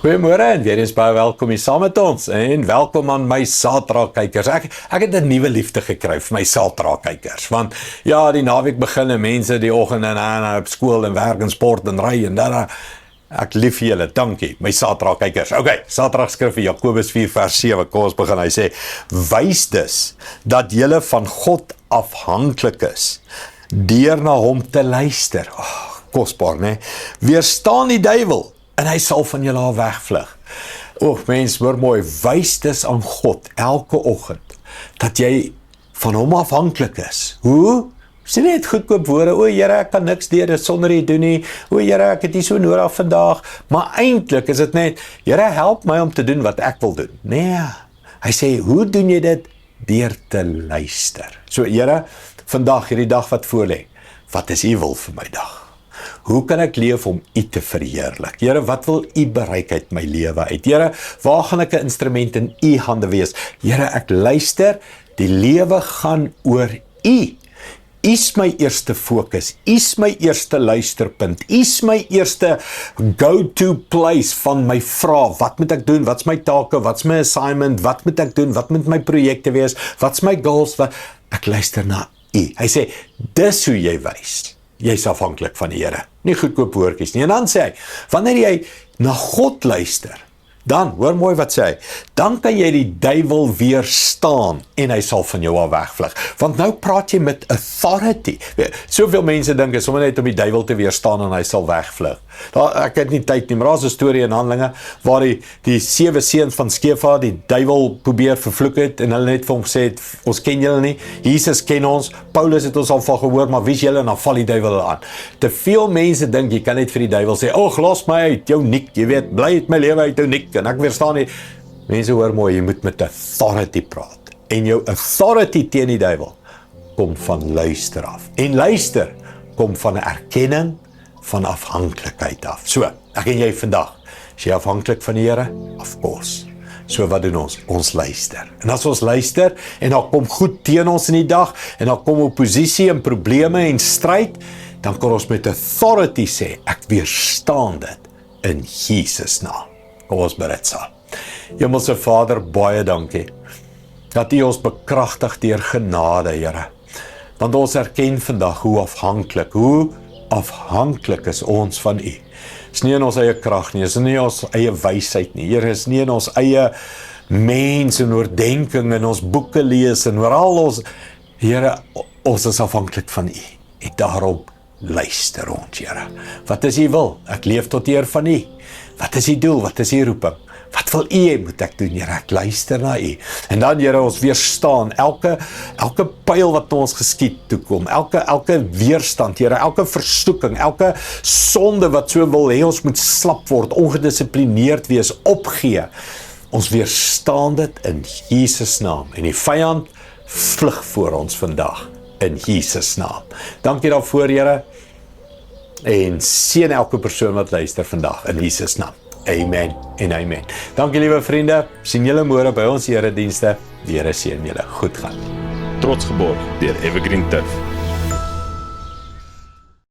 Goeiemôre en weer eens baie welkom hier saam met ons en welkom aan my Saterdag-kykers. Ek het 'n nuwe liefde gekry vir my Saterdag-kykers, want ja, die naweek begin en mense die oggend en op skool en werk en sport en ry en dan ek lief vir julle, dankie, my Saterdag-kykers. Okay, Saterdag skrif vir Jakobus 4 vers 7, kom ons begin, hy sê, wys dus dat julle van God afhanklik is, deur na hom te luister. Kosbaar, né? Weerstaan die duiwel, en hy sal van julle al wegvlug. Mens, hoor mooi, wys dus aan God elke oggend, dat jy van hom afhanklik is. Hoe? Sê net goedkoop woorde, Here, ek kan niks deur dit sonder U doen nie, Here, ek het U so nodig vandag, maar eintlik is dit net, Here, help my om te doen wat ek wil doen. Nee, hy sê, hoe doen jy dit? Deur te luister. So, Here, vandag, hierdie dag wat voorlê, wat is U wil vir my dag? Hoe kan ek leef om U te verheerlik? Here, wat wil U bereik uit my lewe uit? Here, waar gaan ek 'n instrument in U hande wees? Here, ek luister, die lewe gaan oor U. U is my eerste fokus, U is my eerste luisterpunt, U is my eerste go-to place van my vrae. Wat moet ek doen? Wat's my take? Wat's my assignment? Wat moet ek doen? Wat moet my projekte wees? Wat's my goals? Ek luister na U. Hy sê, dis hoe jy wys. Jy is afhanklik van die Here. Nie goedkoop woordjies nie. En dan sê hy, wanneer jy na God luister, dan, hoor mooi wat sê hy, dan kan jy die duiwel weerstaan en hy sal van jou al wegvlug. Want nou praat jy met authority. Soveel mense dink is sommer net om die duiwel te weerstaan en hy sal wegvlug. Ek het nie tyd nie, maar daar's 'n storie in Handelinge waar die 7 seuns van Skefa die duiwel probeer vervloek het en hulle net vir hom gesê het, ons ken julle nie, Jesus ken ons, Paulus het ons al van gehoor, maar wie is julle? En dan val die duiwel hulle aan. Te veel mense dink jy kan net vir die duiwel sê, los my uit, jou nik, jy weet, bly uit my lewe uit jou nik, en ek weerstaan nie. Mense hoor mooi, jy moet met authority praat. En jou authority teen die duiwel kom van luister af. En luister kom van 'n erkenning van afhanklikheid af. So, ek en jy vandag, is jy afhanklik van die Here? Of course. So wat doen ons? Ons luister. En as ons luister, en dan kom goed teen ons in die dag, en dan kom oppositie en probleme en stryd, dan kan ons met authority sê, ek weerstaan dit in Jesus naam. Kom ons bid dit saam. Hemelse Vader, baie dankie, dat U ons bekragtig deur genade, Here. Want ons erken vandag hoe afhanklik is ons van U. Is nie in ons eie krag nie, is nie in ons eie wysheid nie, Here, is nie in ons eie mens en oordenking en ons boeke lees en oral ons, Here, ons is afhanklik van U. En daarom luister ons, Here. Wat is U wil? Ek leef tot eer van U. Wat is U doel? Wat is U roeping? Wat wil U hê moet ek doen, Here? Ek luister na U. En dan, Here, ons weerstaan elke pyl wat na ons geskiet toekom, elke weerstand, Here, elke versoeking, elke sonde wat so wil hê ons moet slap word, ongedissiplineerd wees, opgee. Ons weerstaan dit in Jesus naam. En die vyand vlug voor ons vandag in Jesus naam. Dankie daarvoor, Here. En seën elke persoon wat luister vandag in Jesus naam. Amen en amen. Dankie liewe vriende, sien julle môre by ons eredienste. Die Here seën julle. Goed gaan. Trots geborg deur Evergreen Turf.